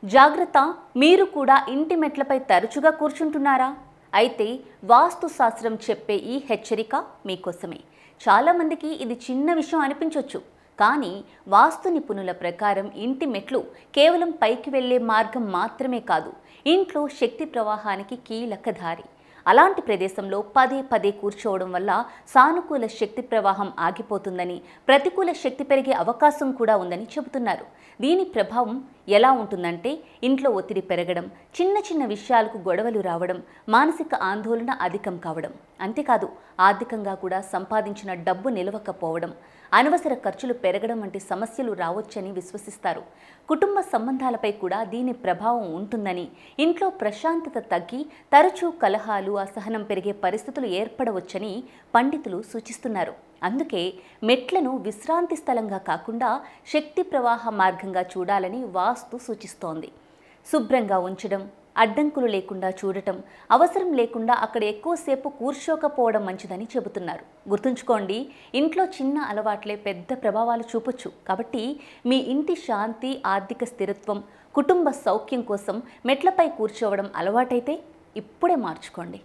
జాగ్రత్త, మీరు కూడా ఇంటి మెట్లపై తరచుగా కూర్చుంటున్నారా? అయితే వాస్తు శాస్త్రం చెప్పే ఈ హెచ్చరిక మీకోసమే. చాలామందికి ఇది చిన్న విషయం అనిపించవచ్చు, కానీ వాస్తు నిపుణుల ప్రకారం ఇంటి మెట్లు కేవలం పైకి వెళ్ళే మార్గం మాత్రమే కాదు, ఇంట్లో శక్తి ప్రవాహానికి కీలక దారి. అలాంటి ప్రదేశంలో పదే పదే కూర్చోవడం వల్ల సానుకూల శక్తి ప్రవాహం ఆగిపోతుందని, ప్రతికూల శక్తి పెరిగే అవకాశం కూడా ఉందని చెబుతున్నారు. దీని ప్రభావం ఎలా ఉంటుందంటే, ఇంట్లో ఒత్తిడి పెరగడం, చిన్న చిన్న విషయాలకు గొడవలు రావడం, మానసిక ఆందోళన అధికం కావడం, అంతేకాదు ఆర్థికంగా కూడా సంపాదించిన డబ్బు నిలవకపోవడం, అనవసర ఖర్చులు పెరగడం వంటి సమస్యలు రావచ్చని విశ్వసిస్తారు. కుటుంబ సంబంధాలపై కూడా దీని ప్రభావం ఉంటుందని, ఇంట్లో ప్రశాంతత తగ్గి తరచూ కలహాలు, అసహనం పెరిగే పరిస్థితులు ఏర్పడవచ్చని పండితులు సూచిస్తున్నారు. అందుకే మెట్లను విశ్రాంతి స్థలంగా కాకుండా శక్తి ప్రవాహ మార్గంగా చూడాలని వాస్తు సూచిస్తోంది. శుభ్రంగా ఉంచడం, అడ్డంకులు లేకుండా చూడటం, అవసరం లేకుండా అక్కడ ఎక్కువసేపు కూర్చోకపోవడం మంచిదని చెబుతున్నారు. గుర్తుంచుకోండి, ఇంట్లో చిన్న అలవాట్లే పెద్ద ప్రభావాలు చూపొచ్చు. కాబట్టి మీ ఇంటి శాంతి, ఆర్థిక స్థిరత్వం, కుటుంబ సౌఖ్యం కోసం మెట్లపై కూర్చోవడం అలవాటైతే ఇప్పుడే మార్చుకోండి.